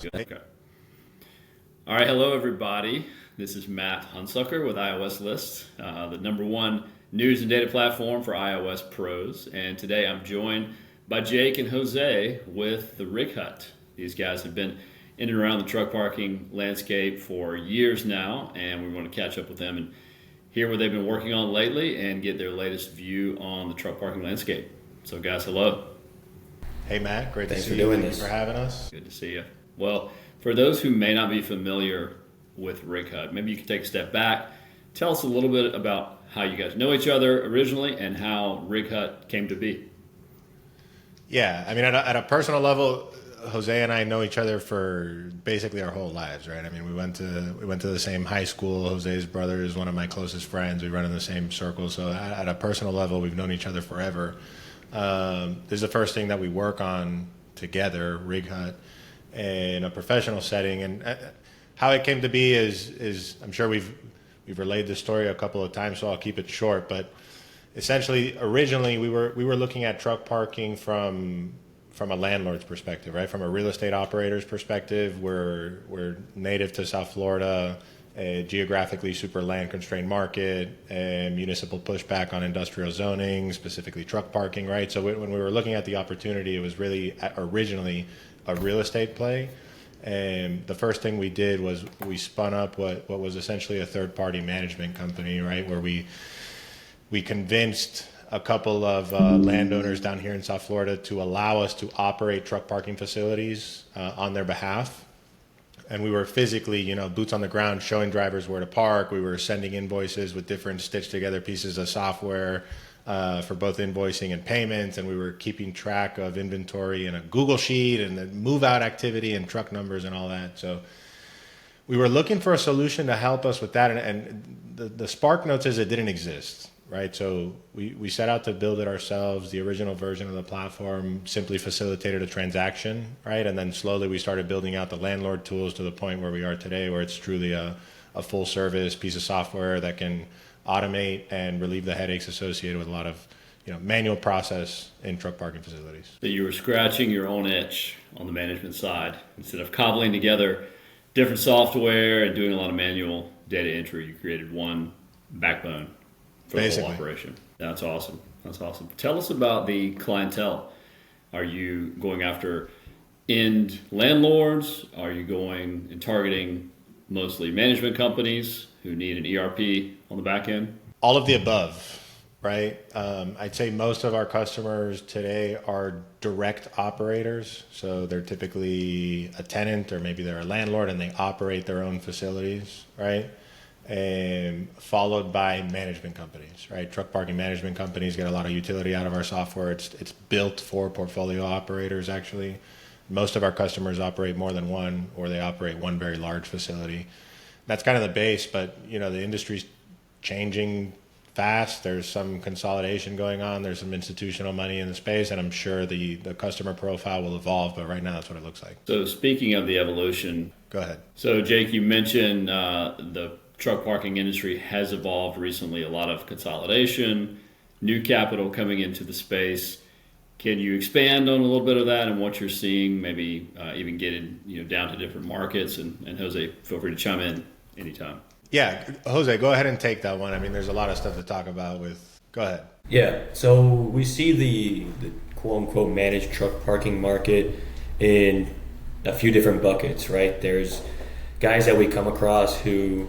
Okay. All right, hello everybody. This is Matt Hunsucker with iOS List, the number one news and data platform for iOS pros. And today I'm joined by Jake and Jose with the Rig Hut. These guys have been in and around the truck parking landscape for years now, and we want to catch up with them and hear what they've been working on lately and get their latest view on the truck parking landscape. So guys, hello. Hey Matt, great Thanks to see for you. doing Thank this. you for having us. Good to see you. Well, for those who may not be familiar with Rig Hut, maybe you could take a step back. Tell us a little bit about how you guys know each other originally and how Rig Hut came to be. Yeah, I mean, at a personal level, Jose and I know each other for basically our whole lives, right? I mean, we went to the same high school. Jose's brother is one of my closest friends. We run in the same circle. So at a personal level, we've known each other forever. This is the first thing that we work on together, Rig Hut, in a professional setting. And how it came to be is I'm sure we've relayed this story a couple of times, so I'll keep it short. But essentially, originally we were looking at truck parking from a landlord's perspective, right? From a real estate operator's perspective. We're native to South Florida, a geographically super land constrained market, and municipal pushback on industrial zoning, specifically truck parking, right? So when we were looking at the opportunity, it was really originally a real estate play. And the first thing we did was we spun up what was essentially a third-party management company, right? Where we convinced a couple of landowners down here in South Florida to allow us to operate truck parking facilities on their behalf. And we were physically, boots on the ground, showing drivers where to park. We were sending invoices with different stitched together pieces of software for both invoicing and payments. And we were keeping track of inventory in a Google sheet and the move out activity and truck numbers and all that. So we were looking for a solution to help us with that. And the spark notes is it didn't exist, right? So we set out to build it ourselves. The original version of the platform simply facilitated a transaction, right? And then slowly we started building out the landlord tools to the point where we are today, where it's truly a full service piece of software that can automate and relieve the headaches associated with a lot of manual process in truck parking facilities. So you were scratching your own itch on the management side. Instead of cobbling together different software and doing a lot of manual data entry, you created one backbone for the whole operation. That's awesome. That's awesome. Tell us about the clientele. Are you going after end landlords? Are you going and targeting mostly management companies who need an ERP on the back end? All of the above, right? I'd say most of our customers today are direct operators. So they're typically a tenant or maybe they're a landlord and they operate their own facilities, right? And followed by management companies, right? Truck parking management companies get a lot of utility out of our software. It's built for portfolio operators, actually. Most of our customers operate more than one, or they operate one very large facility. That's kind of the base, but the industry's changing fast. There's some consolidation going on. There's some institutional money in the space, and I'm sure the customer profile will evolve, but right now that's what it looks like. So speaking of the evolution. Go ahead. So Jake, you mentioned the truck parking industry has evolved recently, a lot of consolidation, new capital coming into the space. Can you expand on a little bit of that and what you're seeing, maybe even getting down to different markets? And Jose, feel free to chime in anytime. Yeah, Jose, go ahead and take that one. I mean, there's a lot of stuff to talk about with. Go ahead. Yeah, so we see the quote-unquote managed truck parking market in a few different buckets, right? There's guys that we come across who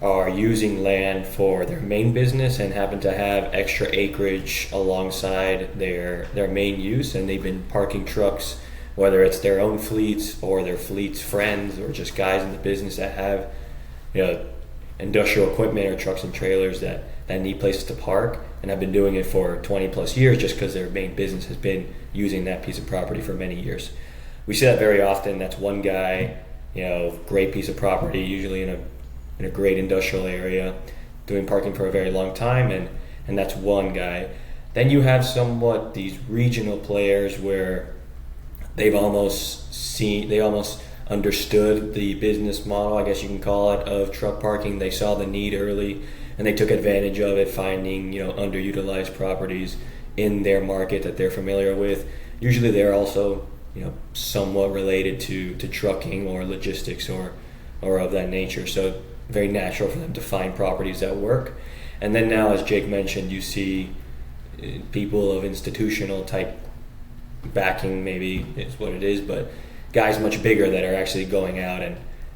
are using land for their main business and happen to have extra acreage alongside their main use, and they've been parking trucks, whether it's their own fleets or their fleet's friends or just guys in the business that have industrial equipment or trucks and trailers that need places to park, and have been doing it for 20 plus years just because their main business has been using that piece of property for many years. We see that very often. That's one guy, great piece of property, usually in a great industrial area, doing parking for a very long time, and that's one guy. Then you have somewhat these regional players where they've almost understood the business model, I guess you can call it, of truck parking. They saw the need early and they took advantage of it, finding underutilized properties in their market that they're familiar with. Usually they're also somewhat related to trucking or logistics or of that nature. So very natural for them to find properties that work. And then now, as Jake mentioned, you see people of institutional type backing, maybe is what it is, but guys much bigger that are actually going out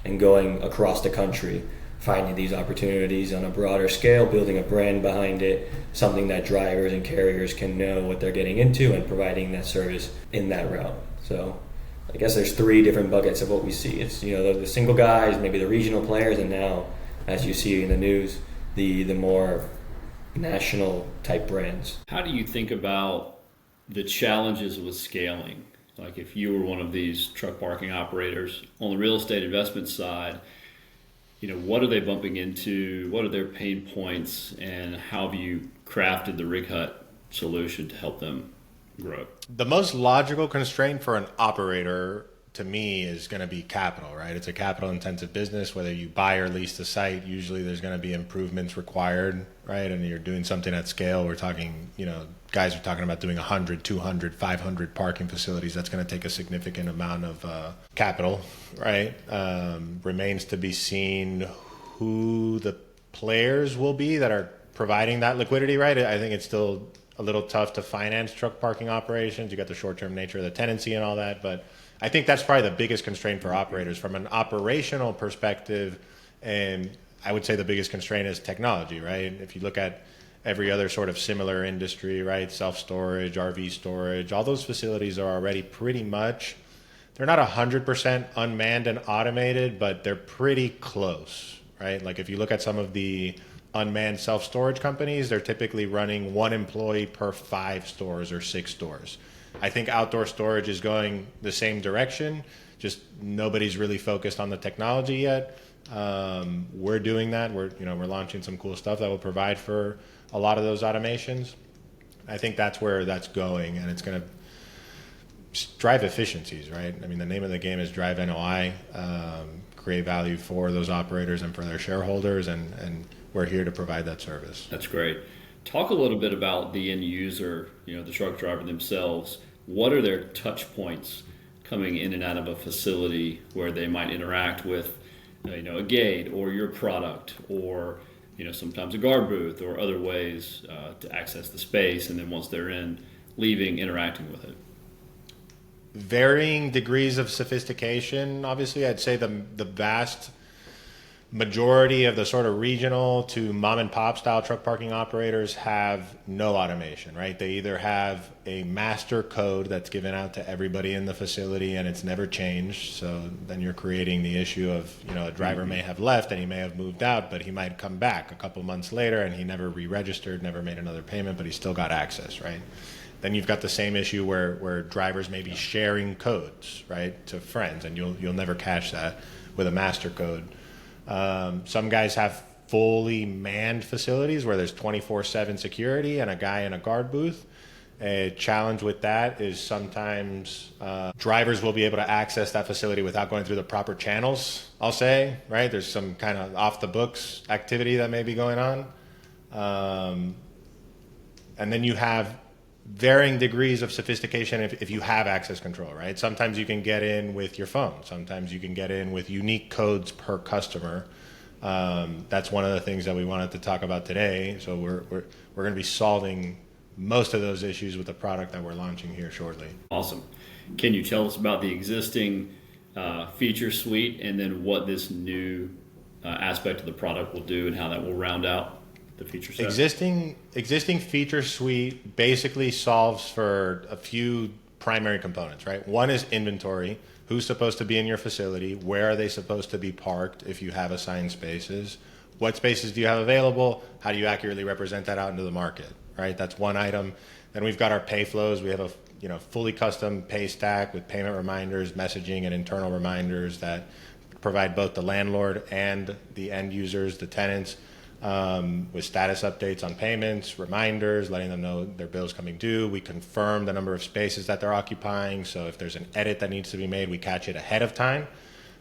and going across the country, finding these opportunities on a broader scale, building a brand behind it, something that drivers and carriers can know what they're getting into, and providing that service in that route. So I guess there's three different buckets of what we see. It's the single guys, maybe the regional players, and now, as you see in the news, the more national type brands. How do you think about the challenges with scaling? Like if you were one of these truck parking operators on the real estate investment side, what are they bumping into? What are their pain points? And how have you crafted the Rig Hut solution to help them grow? The most logical constraint for an operator, to me, is going to be capital, right? It's a capital intensive business. Whether you buy or lease the site, usually there's going to be improvements required, right? And you're doing something at scale. We're talking, guys are talking about doing 100, 200, 500 parking facilities. That's going to take a significant amount of capital, right? Remains to be seen who the players will be that are providing that liquidity, right? I think it's still a little tough to finance truck parking operations. You got the short-term nature of the tenancy and all that, but I think that's probably the biggest constraint for operators from an operational perspective. And I would say the biggest constraint is technology, right? If you look at every other sort of similar industry, right? Self-storage, RV storage, all those facilities are already pretty much, they're not 100% unmanned and automated, but they're pretty close, right? Like if you look at some of the unmanned self-storage companies, they're typically running one employee per 5 stores or 6 stores. I think outdoor storage is going the same direction, just nobody's really focused on the technology yet. We're doing that. We're launching some cool stuff that will provide for a lot of those automations. I think that's where that's going, and it's going to drive efficiencies, right? I mean, the name of the game is drive NOI, create value for those operators and for their shareholders, and we're here to provide that service. That's great. Talk a little bit about the end user, the truck driver themselves. What are their touch points coming in and out of a facility where they might interact with, a gate or your product, or sometimes a guard booth or other ways to access the space, and then once they're in, leaving, interacting with it? Varying degrees of sophistication. Obviously, I'd say the vast majority of the sort of regional to mom and pop style truck parking operators have no automation, right? They either have a master code that's given out to everybody in the facility and it's never changed. So then you're creating the issue of, a driver may have left and he may have moved out, but he might come back a couple months later and he never re-registered, never made another payment, but he still got access, right? Then you've got the same issue where drivers may be sharing codes, right, to friends, and you'll never catch that with a master code. Some guys have fully manned facilities where there's 24/7 security and a guy in a guard booth. A challenge with that is sometimes drivers will be able to access that facility without going through the proper channels, I'll say, right? There's some kind of off-the-books activity that may be going on. And then you have varying degrees of sophistication if you have access control, right? Sometimes you can get in with your phone. Sometimes you can get in with unique codes per customer. That's one of the things that we wanted to talk about today. So we're going to be solving most of those issues with the product that we're launching here shortly. Awesome. Can you tell us about the existing feature suite and then what this new aspect of the product will do and how that will round out the feature set? Existing feature suite basically solves for a few primary components, right? One is inventory. Who's supposed to be in your facility? Where are they supposed to be parked if you have assigned spaces? What spaces do you have available? How do you accurately represent that out into the market, right? That's one item. Then we've got our pay flows. We have a fully custom pay stack with payment reminders, messaging, and internal reminders that provide both the landlord and the end users, the tenants, with status updates on payments, reminders, letting them know their bill's coming due. We confirm the number of spaces that they're occupying. So if there's an edit that needs to be made, we catch it ahead of time.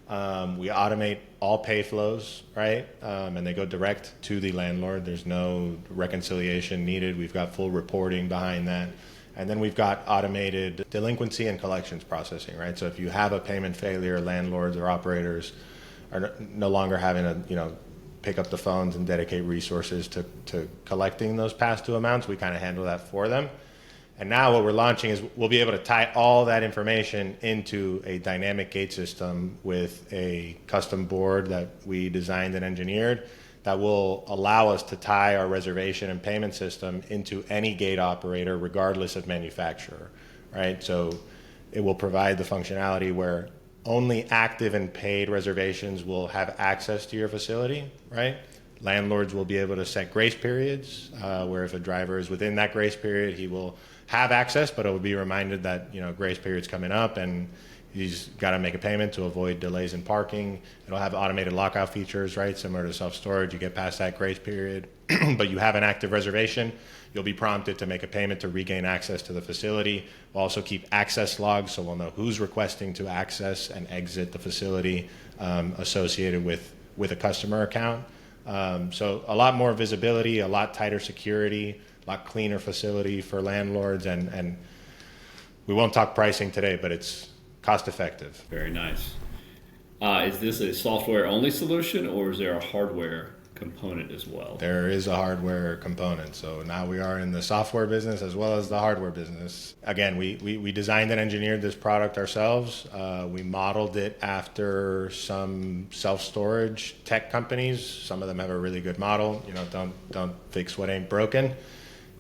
We automate all pay flows, right? And they go direct to the landlord. There's no reconciliation needed. We've got full reporting behind that. And then we've got automated delinquency and collections processing, right? So if you have a payment failure, landlords or operators are no longer having to, pick up the phones and dedicate resources to collecting those past due amounts. We kind of handle that for them. And now what we're launching is we'll be able to tie all that information into a dynamic gate system with a custom board that we designed and engineered that will allow us to tie our reservation and payment system into any gate operator regardless of manufacturer, right? So it will provide the functionality where only active and paid reservations will have access to your facility, right? Landlords will be able to set grace periods where if a driver is within that grace period, he will have access, but it will be reminded that grace period's coming up and he's got to make a payment to avoid delays in parking. It'll have automated lockout features, right? Similar to self-storage, you get past that grace period, but you have an active reservation, you'll be prompted to make a payment to regain access to the facility. We'll also keep access logs, so we'll know who's requesting to access and exit the facility associated with a customer account. So a lot more visibility, a lot tighter security, a lot cleaner facility for landlords, and we won't talk pricing today, but it's cost effective. Very nice. Is this a software-only solution, or is there a hardware component as well? There is a hardware component. So now we are in the software business as well as the hardware business. Again, we designed and engineered this product ourselves. We modeled it after some self-storage tech companies. Some of them have a really good model. Don't fix what ain't broken.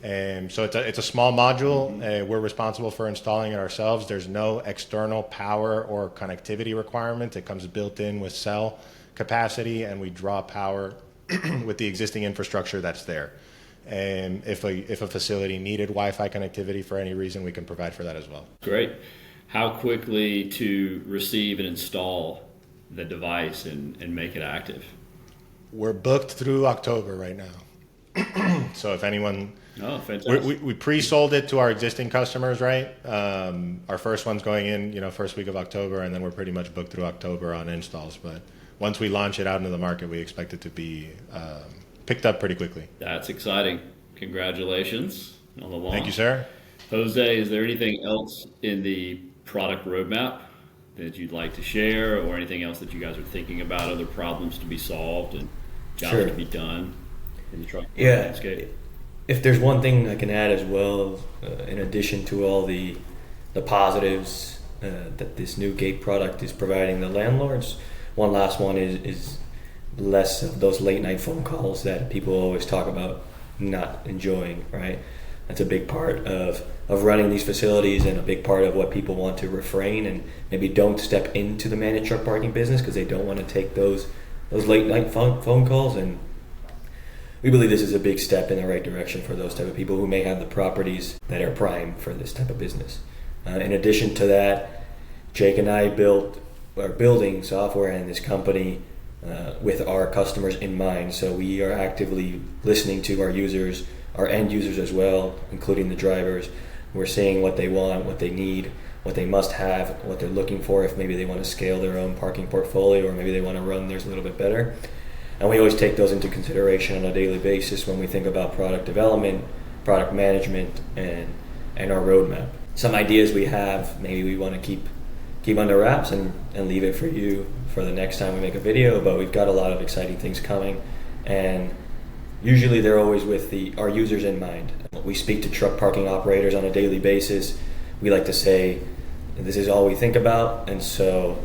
So it's a small module. We're responsible for installing it ourselves. There's no external power or connectivity requirement. It comes built in with cell capacity, and we draw power with the existing infrastructure that's there. And if a facility needed Wi-Fi connectivity for any reason, we can provide for that as well. Great. How quickly to receive and install the device and make it active? We're booked through October right now. So if anyone... Oh, fantastic. We pre-sold it to our existing customers, right? Our first one's going in, first week of October, and then we're pretty much booked through October on installs. But once we launch it out into the market, we expect it to be picked up pretty quickly. That's exciting. Congratulations on the launch. Thank you, sir. Jose, is there anything else in the product roadmap that you'd like to share, or anything else that you guys are thinking about, other problems to be solved and jobs to be done in the truck landscape? If there's one thing I can add as well, in addition to all the positives that this new gate product is providing the landlords, one last one is less of those late night phone calls that people always talk about not enjoying, right? That's a big part of running these facilities, and a big part of what people want to refrain and maybe don't step into the managed truck parking business because they don't want to take those late night phone calls. And we believe this is a big step in the right direction for those type of people who may have the properties that are prime for this type of business. In addition to that, Jake and I are building software in this company with our customers in mind. So we are actively listening to our users, our end users as well, including the drivers. We're seeing what they want, what they need, what they must have, what they're looking for, if maybe they want to scale their own parking portfolio, or maybe they want to run theirs a little bit better. And we always take those into consideration on a daily basis when we think about product development, product management, and our roadmap. Some ideas we have, maybe we want to keep under wraps and leave it for you for the next time we make a video, but we've got a lot of exciting things coming, and usually they're always with our users in mind. We speak to truck parking operators on a daily basis. We like to say this is all we think about, and so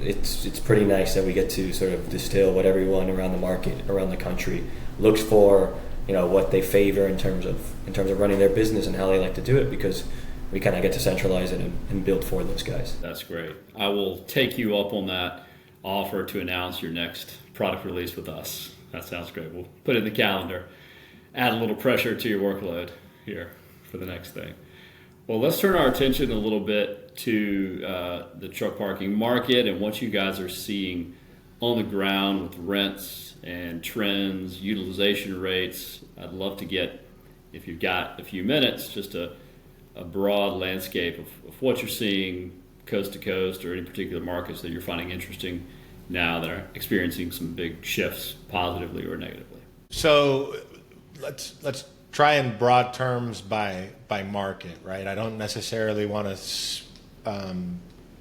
it's pretty nice that we get to sort of distill what everyone around the market, around the country, looks for, what they favor in terms of running their business and how they like to do it, because we kind of get to centralize it and build for those guys. That's great. I will take you up on that offer to announce your next product release with us. That sounds great. We'll put it in the calendar. Add a little pressure to your workload here for the next thing. Well, let's turn our attention a little bit to the truck parking market and what you guys are seeing on the ground with rents and trends, utilization rates. I'd love to get, if you've got a few minutes, just a broad landscape of what you're seeing coast to coast, or any particular markets that you're finding interesting now that are experiencing some big shifts positively or negatively. So let's try in broad terms by market, right? I don't necessarily want to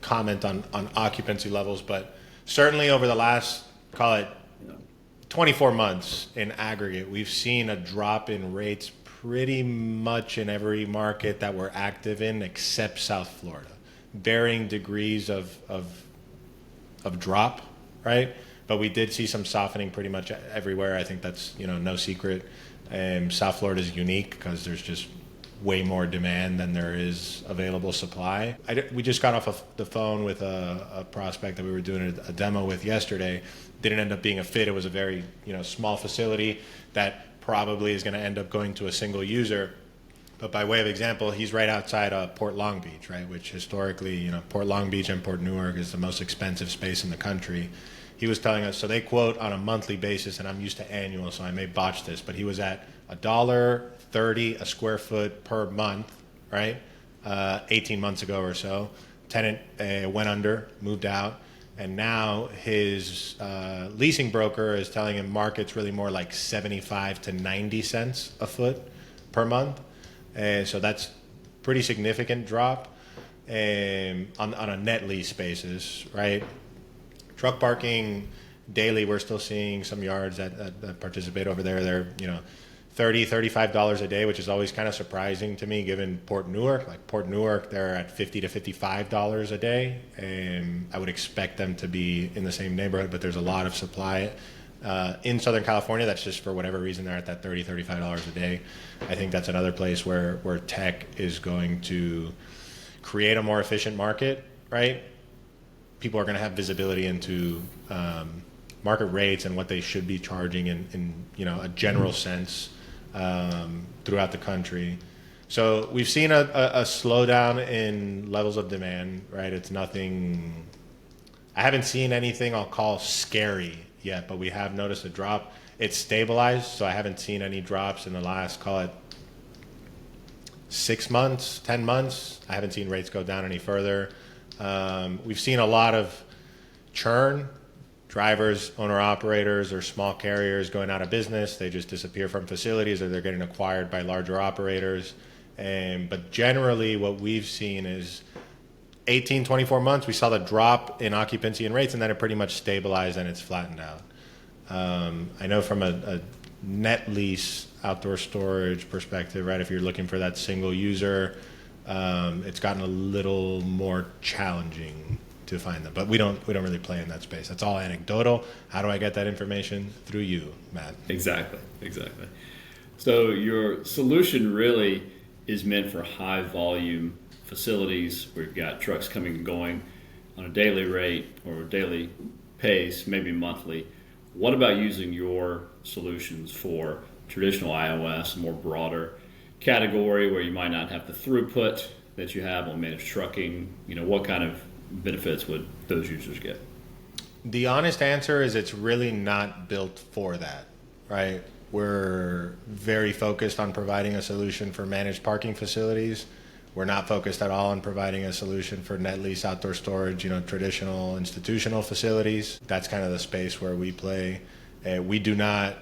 comment on occupancy levels, but certainly over the last, call it 24 months in aggregate, we've seen a drop in rates pretty much in every market that we're active in except South Florida. Varying degrees of drop, right? But we did see some softening pretty much everywhere. I think that's, no secret. South Florida is unique because there's just way more demand than there is available supply. We just got off of the phone with a prospect that we were doing a demo with yesterday. Didn't end up being a fit. It was a very small facility that probably is going to end up going to a single user. But by way of example, he's right outside Port Long Beach, right? Which historically, Port Long Beach and Port Newark is the most expensive space in the country. He was telling us, so they quote on a monthly basis, and I'm used to annual, so I may botch this, but he was at $1.30 a square foot per month, right? 18 months ago or so. Tenant went under, moved out, and now his leasing broker is telling him market's really more like 75 to 90 cents a foot per month. So that's pretty significant drop on a net lease basis, right? Truck parking daily, we're still seeing some yards that participate over there. They're $30, $35 a day, which is always kind of surprising to me given Port Newark. Like Port Newark, they're at $50 to $55 a day, and I would expect them to be in the same neighborhood, but there's a lot of supply. In Southern California, that's just for whatever reason they're at that $30, $35 a day. I think that's another place where tech is going to create a more efficient market, right? People are going to have visibility into market rates and what they should be charging in a general sense throughout the country. So we've seen a slowdown in levels of demand, right? It's nothing. I haven't seen anything I'll call scary yet, but we have noticed a drop. It's stabilized, so I haven't seen any drops in the last, call it 6 months, 10 months. I haven't seen rates go down any further. We've seen a lot of churn, drivers, owner-operators, or small carriers going out of business. They just disappear from facilities or they're getting acquired by larger operators. But generally what we've seen is 18, 24 months, we saw the drop in occupancy and rates, and then it pretty much stabilized and it's flattened out. I know from a net lease outdoor storage perspective, right, if you're looking for that single user, it's gotten a little more challenging to find them, but we don't really play in that space. That's all anecdotal. How do I get that information? Through you, Matt. Exactly. So your solution really is meant for high volume facilities where you've got trucks coming and going on a daily rate or daily pace, maybe monthly. What about using your solutions for traditional iOS, a more broader category where you might not have the throughput that you have on managed trucking? What kind of benefits would those users get? The honest answer is it's really not built for that, right? We're very focused on providing a solution for managed parking facilities. We're not focused at all on providing a solution for net lease outdoor storage, traditional institutional facilities. That's kind of the space where we play. We don't,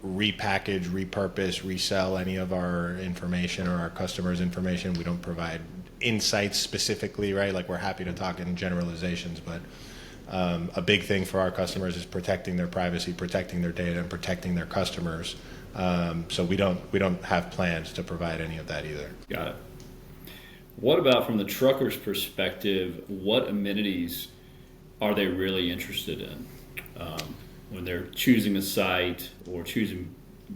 repackage, repurpose, resell any of our information or our customers' information. We don't provide insights specifically, right? Like, we're happy to talk in generalizations, but a big thing for our customers is protecting their privacy, protecting their data, and protecting their customers. So we don't have plans to provide any of that either. Got it. What about from the trucker's perspective? What amenities are they really interested in when they're choosing a site or choosing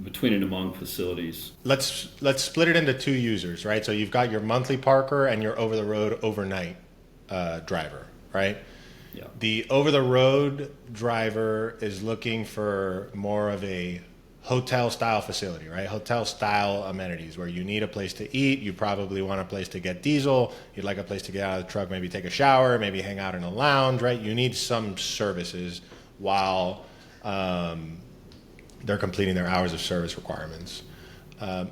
between and among facilities? Let's split it into two users, right? So you've got your monthly parker and your over-the-road overnight driver, right? Yeah. The over-the-road driver is looking for more of a hotel-style facility, right? Hotel-style amenities where you need a place to eat. You probably want a place to get diesel. You'd like a place to get out of the truck, maybe take a shower, maybe hang out in a lounge, right? You need some services while they're completing their hours of service requirements.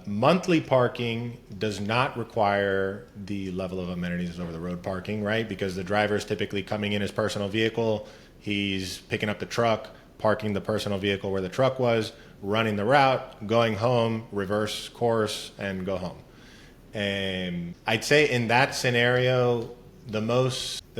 Monthly parking does not require the level of amenities as over-the-road parking, right? Because the driver is typically coming in his personal vehicle. He's picking up the truck, parking the personal vehicle where the truck was, running the route, going home, reverse course, and go home. And I'd say in that scenario, the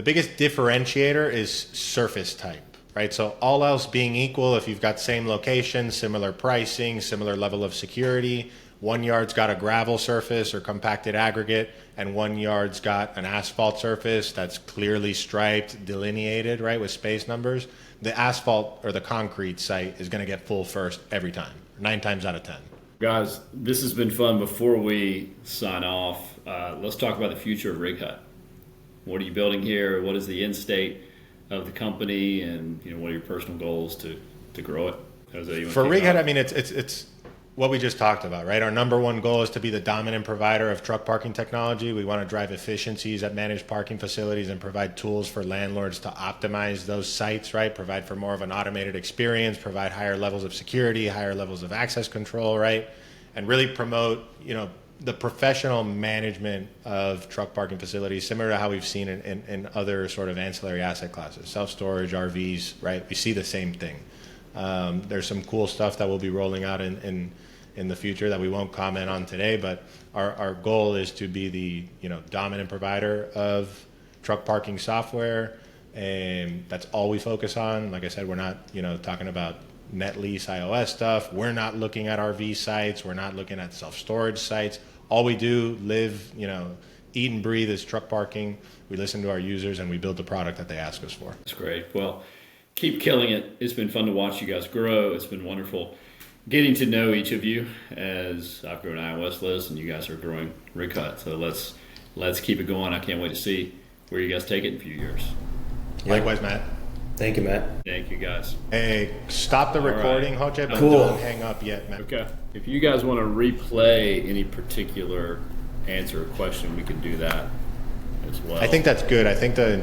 biggest differentiator is surface type, right? So all else being equal, if you've got same location, similar pricing, similar level of security, 1 yard's got a gravel surface or compacted aggregate, and 1 yard's got an asphalt surface that's clearly striped, delineated, right, with space numbers, the asphalt or the concrete site is going to get full first every time, 9 times out of 10. Guys, this has been fun. Before we sign off, let's talk about the future of Rig Hut. What are you building here? What is the end state of the company, and what are your personal goals to grow it? Jose, for Rig Hut, I mean, it's what we just talked about, right? Our number one goal is to be the dominant provider of truck parking technology. We want to drive efficiencies at managed parking facilities and provide tools for landlords to optimize those sites, right? Provide for more of an automated experience, provide higher levels of security, higher levels of access control, right? And really promote, the professional management of truck parking facilities, similar to how we've seen in other sort of ancillary asset classes, self-storage, RVs, right? We see the same thing. There's some cool stuff that we'll be rolling out in the future that we won't comment on today, but our goal is to be the dominant provider of truck parking software, and that's all we focus on. Like I said, we're not talking about net lease iOS stuff. We're not looking at RV sites. We're not looking at self-storage sites. All we do, live, eat and breathe is truck parking. We listen to our users and we build the product that they ask us for. That's great. Well, keep killing it. It's been fun to watch you guys grow. It's been wonderful getting to know each of you as I've grown iOS List and you guys are growing Rig Hut. So let's keep it going. I can't wait to see where you guys take it in a few years. Likewise, Matt. Thank you, Matt. Thank you, guys. Hey, stop the recording, right. Jose, but Cool. don't hang up yet, Matt. Okay. If you guys want to replay any particular answer or question, we can do that as well. I think that's good. I think the